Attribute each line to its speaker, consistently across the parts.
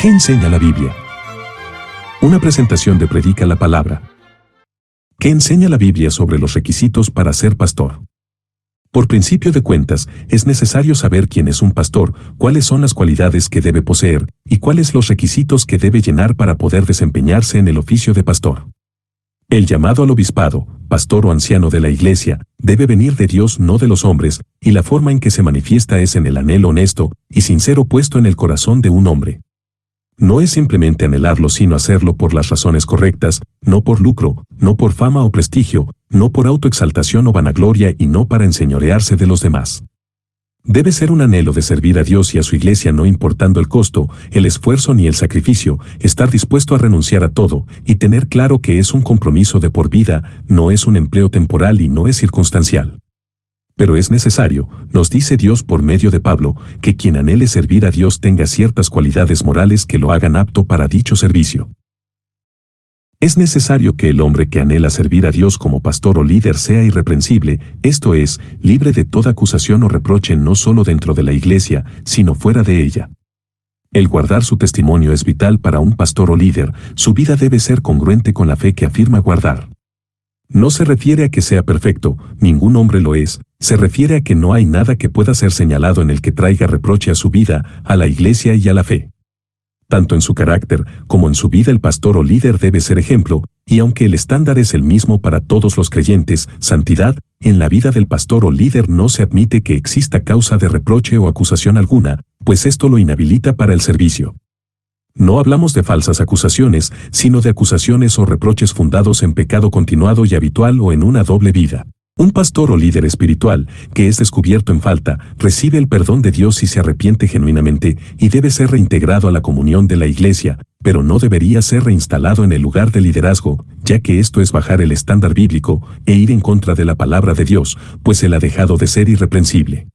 Speaker 1: ¿Qué enseña la Biblia? Una presentación de Predica la Palabra. ¿Qué enseña la Biblia sobre los requisitos para ser pastor? Por principio de cuentas, es necesario saber quién es un pastor, cuáles son las cualidades que debe poseer, y cuáles los requisitos que debe llenar para poder desempeñarse en el oficio de pastor. El llamado al obispado, pastor o anciano de la iglesia, debe venir de Dios, no de los hombres, y la forma en que se manifiesta es en el anhelo honesto y sincero puesto en el corazón de un hombre. No es simplemente anhelarlo, sino hacerlo por las razones correctas, no por lucro, no por fama o prestigio, no por autoexaltación o vanagloria y no para enseñorearse de los demás. Debe ser un anhelo de servir a Dios y a su iglesia, no importando el costo, el esfuerzo ni el sacrificio, estar dispuesto a renunciar a todo y tener claro que es un compromiso de por vida, no es un empleo temporal y no es circunstancial. Pero es necesario, nos dice Dios por medio de Pablo, que quien anhele servir a Dios tenga ciertas cualidades morales que lo hagan apto para dicho servicio. Es necesario que el hombre que anhela servir a Dios como pastor o líder sea irreprensible, esto es, libre de toda acusación o reproche, no solo dentro de la iglesia, sino fuera de ella. El guardar su testimonio es vital para un pastor o líder, su vida debe ser congruente con la fe que afirma guardar. No se refiere a que sea perfecto, ningún hombre lo es, se refiere a que no hay nada que pueda ser señalado en el que traiga reproche a su vida, a la iglesia y a la fe. Tanto en su carácter como en su vida el pastor o líder debe ser ejemplo, y aunque el estándar es el mismo para todos los creyentes, santidad, en la vida del pastor o líder no se admite que exista causa de reproche o acusación alguna, pues esto lo inhabilita para el servicio. No hablamos de falsas acusaciones, sino de acusaciones o reproches fundados en pecado continuado y habitual o en una doble vida. Un pastor o líder espiritual, que es descubierto en falta, recibe el perdón de Dios si se arrepiente genuinamente y debe ser reintegrado a la comunión de la iglesia, pero no debería ser reinstalado en el lugar de liderazgo, ya que esto es bajar el estándar bíblico e ir en contra de la palabra de Dios, pues él ha dejado de ser irreprensible.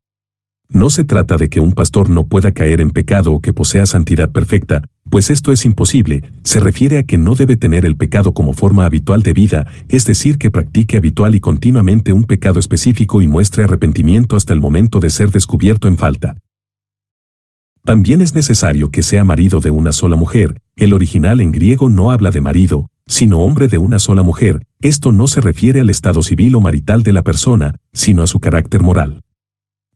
Speaker 1: No se trata de que un pastor no pueda caer en pecado o que posea santidad perfecta, pues esto es imposible, se refiere a que no debe tener el pecado como forma habitual de vida, es decir, que practique habitual y continuamente un pecado específico y muestre arrepentimiento hasta el momento de ser descubierto en falta. También es necesario que sea marido de una sola mujer, el original en griego no habla de marido, sino hombre de una sola mujer, esto no se refiere al estado civil o marital de la persona, sino a su carácter moral.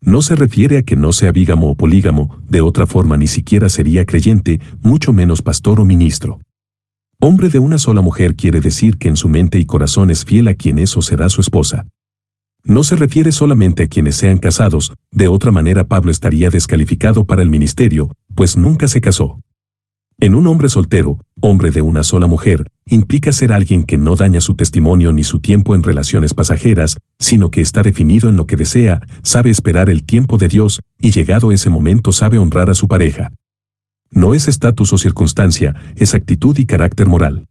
Speaker 1: No se refiere a que no sea bígamo o polígamo, de otra forma ni siquiera sería creyente, mucho menos pastor o ministro. Hombre de una sola mujer quiere decir que en su mente y corazón es fiel a quien es o será su esposa. No se refiere solamente a quienes sean casados, de otra manera Pablo estaría descalificado para el ministerio, pues nunca se casó. En un hombre soltero, hombre de una sola mujer, implica ser alguien que no daña su testimonio ni su tiempo en relaciones pasajeras, sino que está definido en lo que desea, sabe esperar el tiempo de Dios, y llegado ese momento sabe honrar a su pareja. No es estatus o circunstancia, es actitud y carácter moral.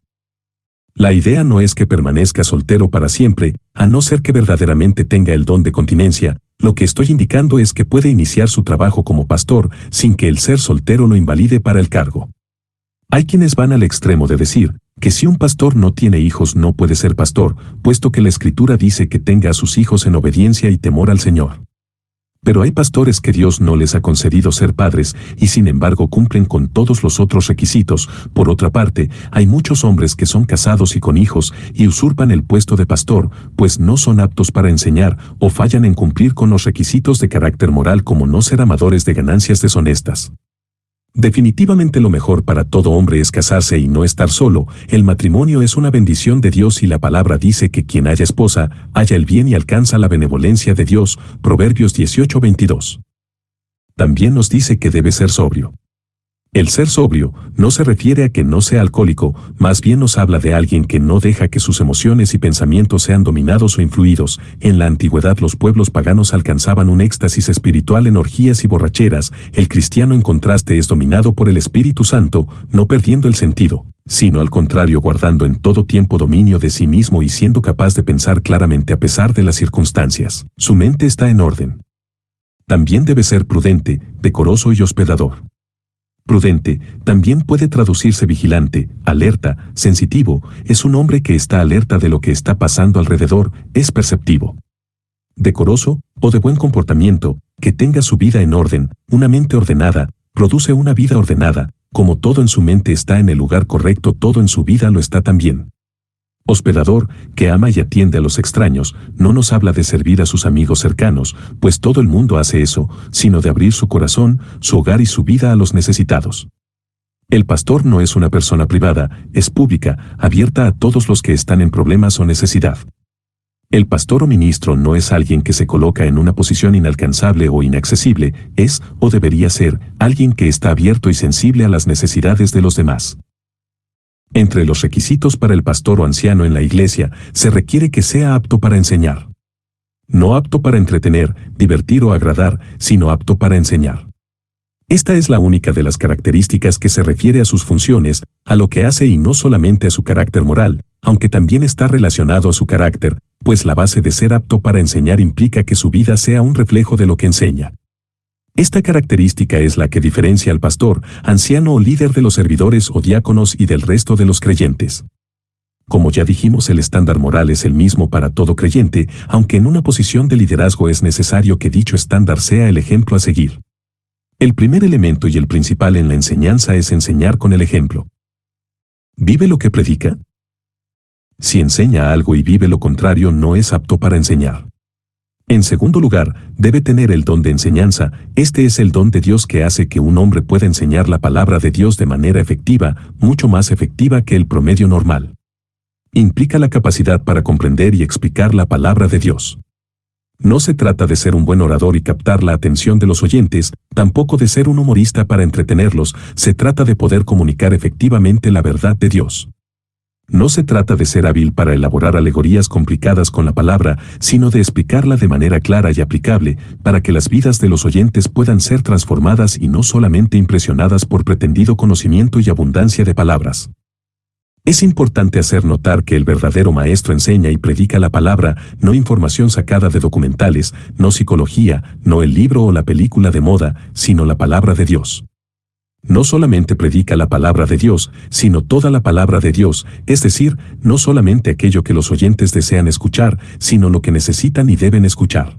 Speaker 1: La idea no es que permanezca soltero para siempre, a no ser que verdaderamente tenga el don de continencia, lo que estoy indicando es que puede iniciar su trabajo como pastor, sin que el ser soltero lo invalide para el cargo. Hay quienes van al extremo de decir que si un pastor no tiene hijos no puede ser pastor, puesto que la Escritura dice que tenga a sus hijos en obediencia y temor al Señor. Pero hay pastores que Dios no les ha concedido ser padres y sin embargo cumplen con todos los otros requisitos. Por otra parte, hay muchos hombres que son casados y con hijos y usurpan el puesto de pastor, pues no son aptos para enseñar o fallan en cumplir con los requisitos de carácter moral como no ser amadores de ganancias deshonestas. Definitivamente lo mejor para todo hombre es casarse y no estar solo, el matrimonio es una bendición de Dios y la palabra dice que quien haya esposa, halla el bien y alcanza la benevolencia de Dios, Proverbios 18:22. También nos dice que debe ser sobrio. El ser sobrio no se refiere a que no sea alcohólico, más bien nos habla de alguien que no deja que sus emociones y pensamientos sean dominados o influidos. En la antigüedad los pueblos paganos alcanzaban un éxtasis espiritual en orgías y borracheras, el cristiano en contraste es dominado por el Espíritu Santo, no perdiendo el sentido, sino al contrario guardando en todo tiempo dominio de sí mismo y siendo capaz de pensar claramente a pesar de las circunstancias. Su mente está en orden. También debe ser prudente, decoroso y hospedador. Prudente también puede traducirse vigilante, alerta, sensitivo, es un hombre que está alerta de lo que está pasando alrededor, es perceptivo. Decoroso, o de buen comportamiento, que tenga su vida en orden, una mente ordenada, produce una vida ordenada, como todo en su mente está en el lugar correcto, todo en su vida lo está también. Hospedador, que ama y atiende a los extraños, no nos habla de servir a sus amigos cercanos, pues todo el mundo hace eso, sino de abrir su corazón, su hogar y su vida a los necesitados. El pastor no es una persona privada, es pública, abierta a todos los que están en problemas o necesidad. El pastor o ministro no es alguien que se coloca en una posición inalcanzable o inaccesible, es, o debería ser, alguien que está abierto y sensible a las necesidades de los demás. Entre los requisitos para el pastor o anciano en la iglesia, se requiere que sea apto para enseñar. No apto para entretener, divertir o agradar, sino apto para enseñar. Esta es la única de las características que se refiere a sus funciones, a lo que hace y no solamente a su carácter moral, aunque también está relacionado a su carácter, pues la base de ser apto para enseñar implica que su vida sea un reflejo de lo que enseña. Esta característica es la que diferencia al pastor, anciano o líder de los servidores o diáconos y del resto de los creyentes. Como ya dijimos, el estándar moral es el mismo para todo creyente, aunque en una posición de liderazgo es necesario que dicho estándar sea el ejemplo a seguir. El primer elemento y el principal en la enseñanza es enseñar con el ejemplo. ¿Vive lo que predica? Si enseña algo y vive lo contrario, no es apto para enseñar. En segundo lugar, debe tener el don de enseñanza. Este es el don de Dios que hace que un hombre pueda enseñar la palabra de Dios de manera efectiva, mucho más efectiva que el promedio normal. Implica la capacidad para comprender y explicar la palabra de Dios. No se trata de ser un buen orador y captar la atención de los oyentes, tampoco de ser un humorista para entretenerlos, se trata de poder comunicar efectivamente la verdad de Dios. No se trata de ser hábil para elaborar alegorías complicadas con la palabra, sino de explicarla de manera clara y aplicable, para que las vidas de los oyentes puedan ser transformadas y no solamente impresionadas por pretendido conocimiento y abundancia de palabras. Es importante hacer notar que el verdadero maestro enseña y predica la palabra, no información sacada de documentales, no psicología, no el libro o la película de moda, sino la palabra de Dios. No solamente predica la palabra de Dios, sino toda la palabra de Dios, es decir, no solamente aquello que los oyentes desean escuchar, sino lo que necesitan y deben escuchar.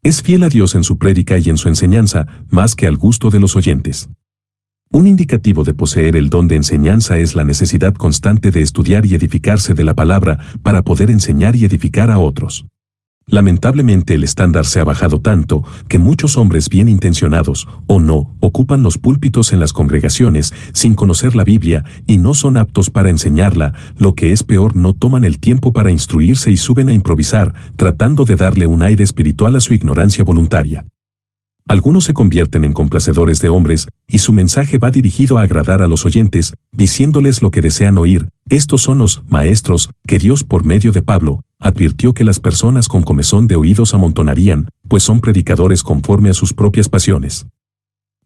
Speaker 1: Es fiel a Dios en su prédica y en su enseñanza, más que al gusto de los oyentes. Un indicativo de poseer el don de enseñanza es la necesidad constante de estudiar y edificarse de la palabra para poder enseñar y edificar a otros. Lamentablemente el estándar se ha bajado tanto que muchos hombres bien intencionados, o no, ocupan los púlpitos en las congregaciones sin conocer la Biblia y no son aptos para enseñarla, lo que es peor, no toman el tiempo para instruirse y suben a improvisar, tratando de darle un aire espiritual a su ignorancia voluntaria. Algunos se convierten en complacedores de hombres, y su mensaje va dirigido a agradar a los oyentes, diciéndoles lo que desean oír. Estos son los maestros que Dios, por medio de Pablo, advirtió que las personas con comezón de oídos amontonarían, pues son predicadores conforme a sus propias pasiones.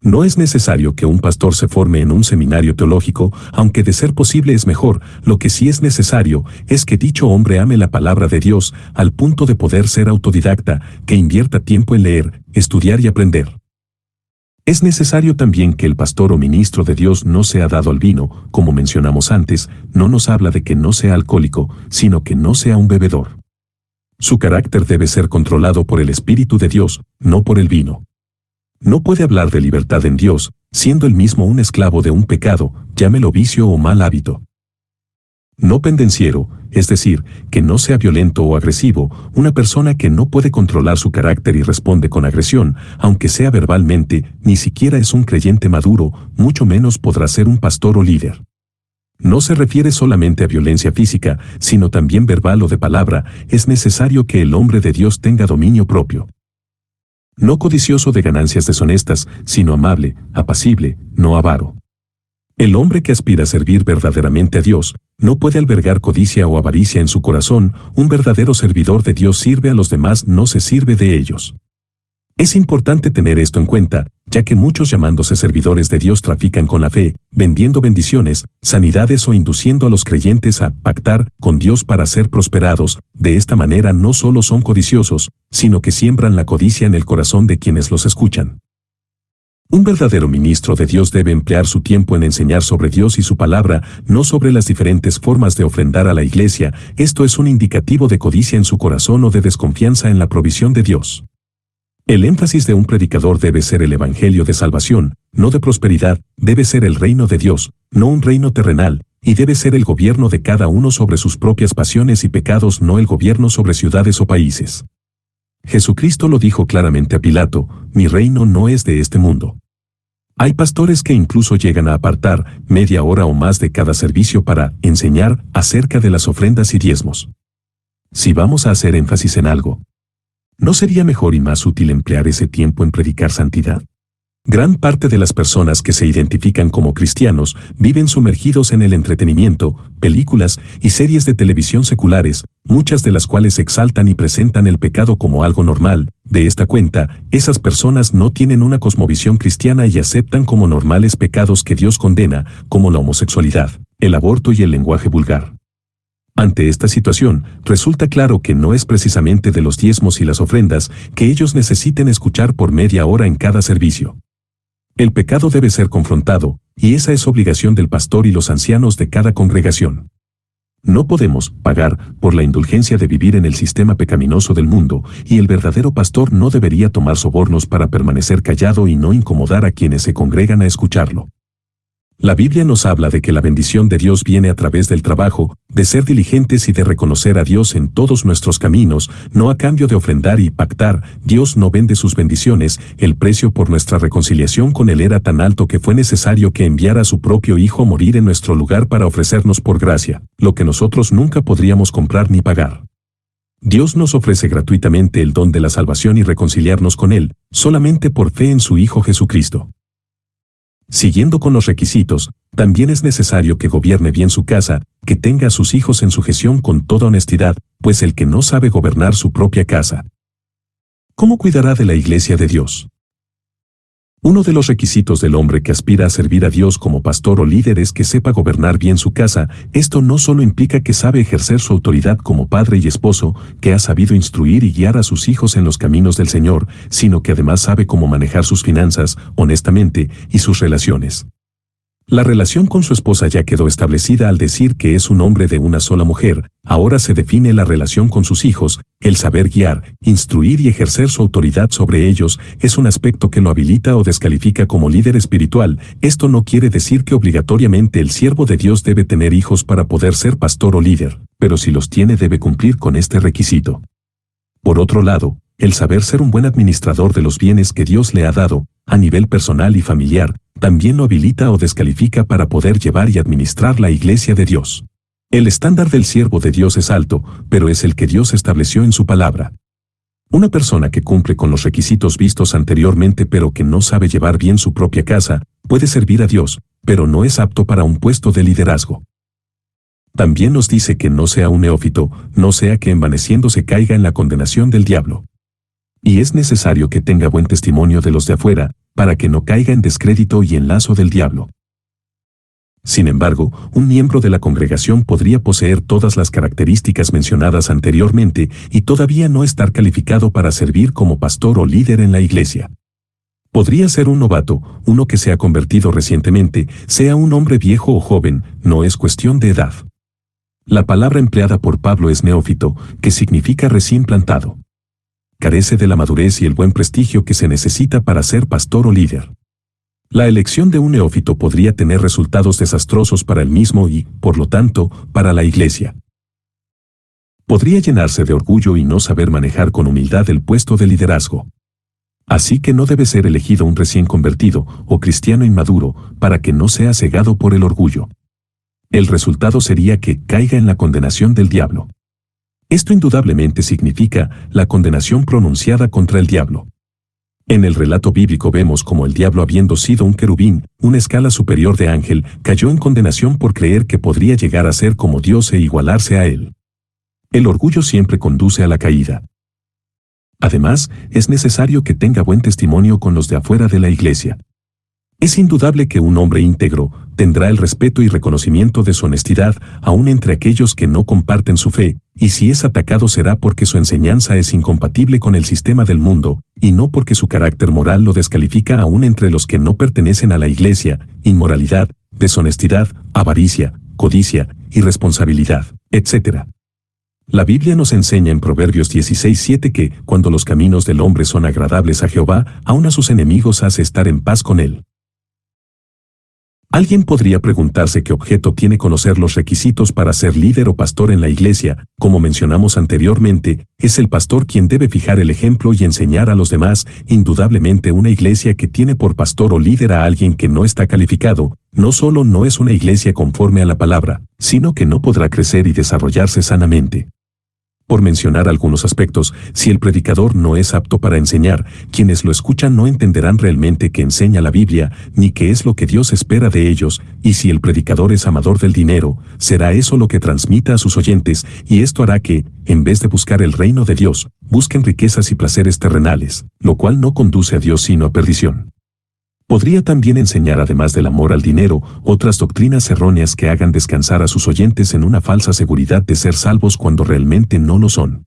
Speaker 1: No es necesario que un pastor se forme en un seminario teológico, aunque de ser posible es mejor. Lo que sí es necesario es que dicho hombre ame la palabra de Dios al punto de poder ser autodidacta, que invierta tiempo en leer, estudiar y aprender. Es necesario también que el pastor o ministro de Dios no sea dado al vino, como mencionamos antes, no nos habla de que no sea alcohólico, sino que no sea un bebedor. Su carácter debe ser controlado por el Espíritu de Dios, no por el vino. No puede hablar de libertad en Dios, siendo él mismo un esclavo de un pecado, llámelo vicio o mal hábito. No pendenciero, es decir, que no sea violento o agresivo, una persona que no puede controlar su carácter y responde con agresión, aunque sea verbalmente, ni siquiera es un creyente maduro, mucho menos podrá ser un pastor o líder. No se refiere solamente a violencia física, sino también verbal o de palabra, es necesario que el hombre de Dios tenga dominio propio. No codicioso de ganancias deshonestas, sino amable, apacible, no avaro. El hombre que aspira a servir verdaderamente a Dios, no puede albergar codicia o avaricia en su corazón. Un verdadero servidor de Dios sirve a los demás, no se sirve de ellos. Es importante tener esto en cuenta, ya que muchos llamándose servidores de Dios trafican con la fe, vendiendo bendiciones, sanidades o induciendo a los creyentes a pactar con Dios para ser prosperados. De esta manera no solo son codiciosos, sino que siembran la codicia en el corazón de quienes los escuchan. Un verdadero ministro de Dios debe emplear su tiempo en enseñar sobre Dios y su palabra, no sobre las diferentes formas de ofrendar a la iglesia. Esto es un indicativo de codicia en su corazón o de desconfianza en la provisión de Dios. El énfasis de un predicador debe ser el evangelio de salvación, no de prosperidad, debe ser el reino de Dios, no un reino terrenal, y debe ser el gobierno de cada uno sobre sus propias pasiones y pecados, no el gobierno sobre ciudades o países. Jesucristo lo dijo claramente a Pilato: mi reino no es de este mundo. Hay pastores que incluso llegan a apartar media hora o más de cada servicio para enseñar acerca de las ofrendas y diezmos. Si vamos a hacer énfasis en algo, ¿no sería mejor y más útil emplear ese tiempo en predicar santidad? Gran parte de las personas que se identifican como cristianos viven sumergidos en el entretenimiento, películas y series de televisión seculares, muchas de las cuales exaltan y presentan el pecado como algo normal. De esta cuenta, esas personas no tienen una cosmovisión cristiana y aceptan como normales pecados que Dios condena, como la homosexualidad, el aborto y el lenguaje vulgar. Ante esta situación, resulta claro que no es precisamente de los diezmos y las ofrendas que ellos necesiten escuchar por media hora en cada servicio. El pecado debe ser confrontado, y esa es obligación del pastor y los ancianos de cada congregación. No podemos pagar por la indulgencia de vivir en el sistema pecaminoso del mundo, y el verdadero pastor no debería tomar sobornos para permanecer callado y no incomodar a quienes se congregan a escucharlo. La Biblia nos habla de que la bendición de Dios viene a través del trabajo, de ser diligentes y de reconocer a Dios en todos nuestros caminos, no a cambio de ofrendar y pactar. Dios no vende sus bendiciones. El precio por nuestra reconciliación con Él era tan alto que fue necesario que enviara a su propio Hijo a morir en nuestro lugar para ofrecernos por gracia, lo que nosotros nunca podríamos comprar ni pagar. Dios nos ofrece gratuitamente el don de la salvación y reconciliarnos con Él, solamente por fe en su Hijo Jesucristo. Siguiendo con los requisitos, también es necesario que gobierne bien su casa, que tenga a sus hijos en sujeción con toda honestidad, pues el que no sabe gobernar su propia casa, ¿cómo cuidará de la iglesia de Dios? Uno de los requisitos del hombre que aspira a servir a Dios como pastor o líder es que sepa gobernar bien su casa. Esto no solo implica que sabe ejercer su autoridad como padre y esposo, que ha sabido instruir y guiar a sus hijos en los caminos del Señor, sino que además sabe cómo manejar sus finanzas, honestamente, y sus relaciones. La relación con su esposa ya quedó establecida al decir que es un hombre de una sola mujer. Ahora se define la relación con sus hijos. El saber guiar, instruir y ejercer su autoridad sobre ellos es un aspecto que lo habilita o descalifica como líder espiritual. Esto no quiere decir que obligatoriamente el siervo de Dios debe tener hijos para poder ser pastor o líder, pero si los tiene debe cumplir con este requisito. Por otro lado, el saber ser un buen administrador de los bienes que Dios le ha dado, a nivel personal y familiar, también lo habilita o descalifica para poder llevar y administrar la iglesia de Dios. El estándar del siervo de Dios es alto, pero es el que Dios estableció en su palabra. Una persona que cumple con los requisitos vistos anteriormente pero que no sabe llevar bien su propia casa, puede servir a Dios, pero no es apto para un puesto de liderazgo. También nos dice que no sea un neófito, no sea que envaneciéndose caiga en la condenación del diablo. Y es necesario que tenga buen testimonio de los de afuera, para que no caiga en descrédito y en lazo del diablo. Sin embargo, un miembro de la congregación podría poseer todas las características mencionadas anteriormente y todavía no estar calificado para servir como pastor o líder en la iglesia. Podría ser un novato, uno que se ha convertido recientemente, sea un hombre viejo o joven, no es cuestión de edad. La palabra empleada por Pablo es neófito, que significa recién plantado. Carece de la madurez y el buen prestigio que se necesita para ser pastor o líder. La elección de un neófito podría tener resultados desastrosos para él mismo y, por lo tanto, para la iglesia. Podría llenarse de orgullo y no saber manejar con humildad el puesto de liderazgo. Así que no debe ser elegido un recién convertido o cristiano inmaduro para que no sea cegado por el orgullo. El resultado sería que caiga en la condenación del diablo. Esto indudablemente significa la condenación pronunciada contra el diablo. En el relato bíblico vemos como el diablo, habiendo sido un querubín, una escala superior de ángel, cayó en condenación por creer que podría llegar a ser como Dios e igualarse a él. El orgullo siempre conduce a la caída. Además, es necesario que tenga buen testimonio con los de afuera de la iglesia. Es indudable que un hombre íntegro tendrá el respeto y reconocimiento de su honestidad, aun entre aquellos que no comparten su fe, y si es atacado será porque su enseñanza es incompatible con el sistema del mundo, y no porque su carácter moral lo descalifica aún entre los que no pertenecen a la iglesia. Inmoralidad, deshonestidad, avaricia, codicia, irresponsabilidad, etc. La Biblia nos enseña en Proverbios 16:7 que, cuando los caminos del hombre son agradables a Jehová, aun a sus enemigos hace estar en paz con él. Alguien podría preguntarse qué objeto tiene conocer los requisitos para ser líder o pastor en la iglesia. Como mencionamos anteriormente, es el pastor quien debe fijar el ejemplo y enseñar a los demás. Indudablemente, una iglesia que tiene por pastor o líder a alguien que no está calificado, no solo no es una iglesia conforme a la palabra, sino que no podrá crecer y desarrollarse sanamente. Por mencionar algunos aspectos, si el predicador no es apto para enseñar, quienes lo escuchan no entenderán realmente qué enseña la Biblia, ni qué es lo que Dios espera de ellos, y si el predicador es amador del dinero, será eso lo que transmita a sus oyentes, y esto hará que, en vez de buscar el reino de Dios, busquen riquezas y placeres terrenales, lo cual no conduce a Dios sino a perdición. Podría también enseñar, además del amor al dinero, otras doctrinas erróneas que hagan descansar a sus oyentes en una falsa seguridad de ser salvos cuando realmente no lo son.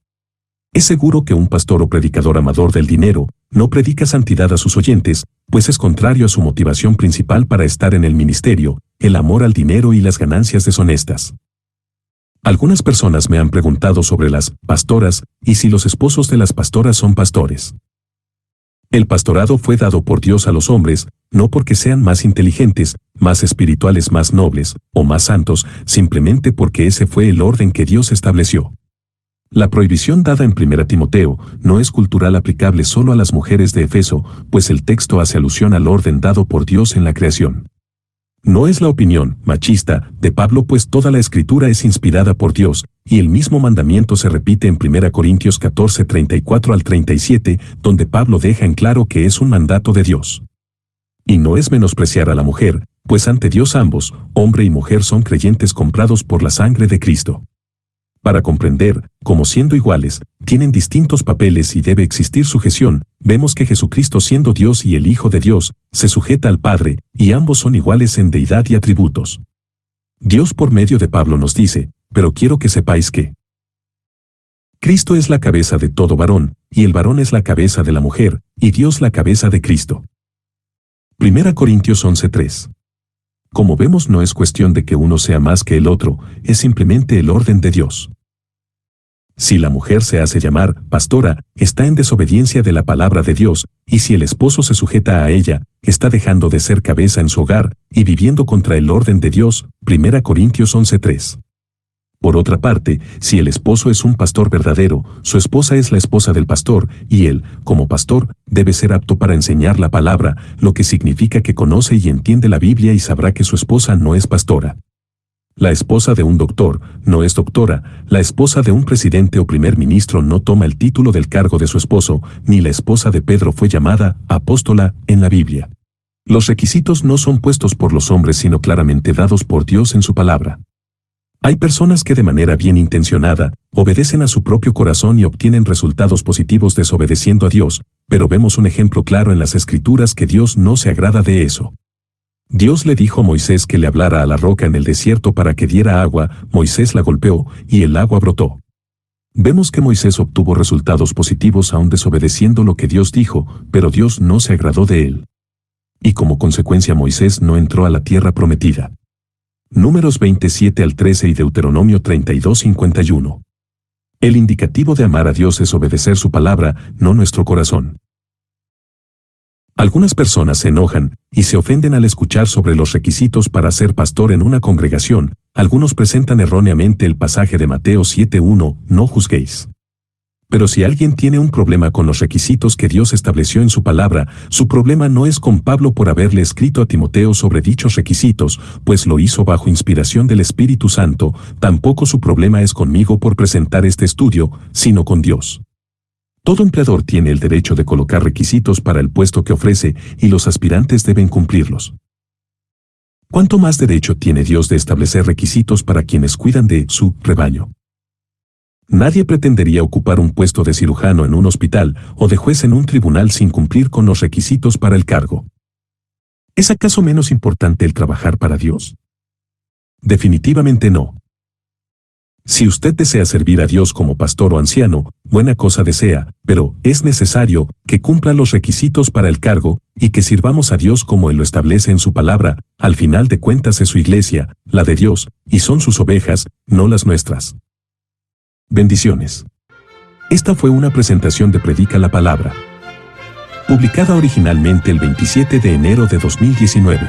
Speaker 1: Es seguro que un pastor o predicador amador del dinero no predica santidad a sus oyentes, pues es contrario a su motivación principal para estar en el ministerio, el amor al dinero y las ganancias deshonestas. Algunas personas me han preguntado sobre las pastoras y si los esposos de las pastoras son pastores. El pastorado fue dado por Dios a los hombres, no porque sean más inteligentes, más espirituales, más nobles, o más santos, simplemente porque ese fue el orden que Dios estableció. La prohibición dada en 1 Timoteo no es cultural aplicable solo a las mujeres de Efeso, pues el texto hace alusión al orden dado por Dios en la creación. No es la opinión machista de Pablo, pues toda la escritura es inspirada por Dios, y el mismo mandamiento se repite en 1 Corintios 14:34 al 37, donde Pablo deja en claro que es un mandato de Dios. Y no es menospreciar a la mujer, pues ante Dios ambos, hombre y mujer, son creyentes comprados por la sangre de Cristo. Para comprender, como siendo iguales, tienen distintos papeles y debe existir sujeción, vemos que Jesucristo, siendo Dios y el Hijo de Dios, se sujeta al Padre, y ambos son iguales en deidad y atributos. Dios por medio de Pablo nos dice, pero quiero que sepáis que Cristo es la cabeza de todo varón, y el varón es la cabeza de la mujer, y Dios la cabeza de Cristo. 1 Corintios 11:3. Como vemos, no es cuestión de que uno sea más que el otro, es simplemente el orden de Dios. Si la mujer se hace llamar pastora, está en desobediencia de la palabra de Dios, y si el esposo se sujeta a ella, está dejando de ser cabeza en su hogar, y viviendo contra el orden de Dios. 1 Corintios 11:3. Por otra parte, si el esposo es un pastor verdadero, su esposa es la esposa del pastor, y él, como pastor, debe ser apto para enseñar la palabra, lo que significa que conoce y entiende la Biblia y sabrá que su esposa no es pastora. La esposa de un doctor no es doctora, la esposa de un presidente o primer ministro no toma el título del cargo de su esposo, ni la esposa de Pedro fue llamada apóstola en la Biblia. Los requisitos no son puestos por los hombres sino claramente dados por Dios en su palabra. Hay personas que de manera bien intencionada obedecen a su propio corazón y obtienen resultados positivos desobedeciendo a Dios, pero vemos un ejemplo claro en las Escrituras que Dios no se agrada de eso. Dios le dijo a Moisés que le hablara a la roca en el desierto para que diera agua. Moisés la golpeó, y el agua brotó. Vemos que Moisés obtuvo resultados positivos aún desobedeciendo lo que Dios dijo, pero Dios no se agradó de él. Y como consecuencia Moisés no entró a la tierra prometida. Números 27 al 13 y Deuteronomio 32:51. El indicativo de amar a Dios es obedecer su palabra, no nuestro corazón. Algunas personas se enojan y se ofenden al escuchar sobre los requisitos para ser pastor en una congregación. Algunos presentan erróneamente el pasaje de Mateo 7:1, no juzguéis. Pero si alguien tiene un problema con los requisitos que Dios estableció en su palabra, su problema no es con Pablo por haberle escrito a Timoteo sobre dichos requisitos, pues lo hizo bajo inspiración del Espíritu Santo. Tampoco su problema es conmigo por presentar este estudio, sino con Dios. Todo empleador tiene el derecho de colocar requisitos para el puesto que ofrece, y los aspirantes deben cumplirlos. ¿Cuánto más derecho tiene Dios de establecer requisitos para quienes cuidan de su rebaño? Nadie pretendería ocupar un puesto de cirujano en un hospital o de juez en un tribunal sin cumplir con los requisitos para el cargo. ¿Es acaso menos importante el trabajar para Dios? Definitivamente no. Si usted desea servir a Dios como pastor o anciano, buena cosa desea, pero es necesario que cumpla los requisitos para el cargo y que sirvamos a Dios como Él lo establece en su palabra. Al final de cuentas es su iglesia, la de Dios, y son sus ovejas, no las nuestras. Bendiciones. Esta fue una presentación de Predica la Palabra, publicada originalmente el 27 de enero de 2019.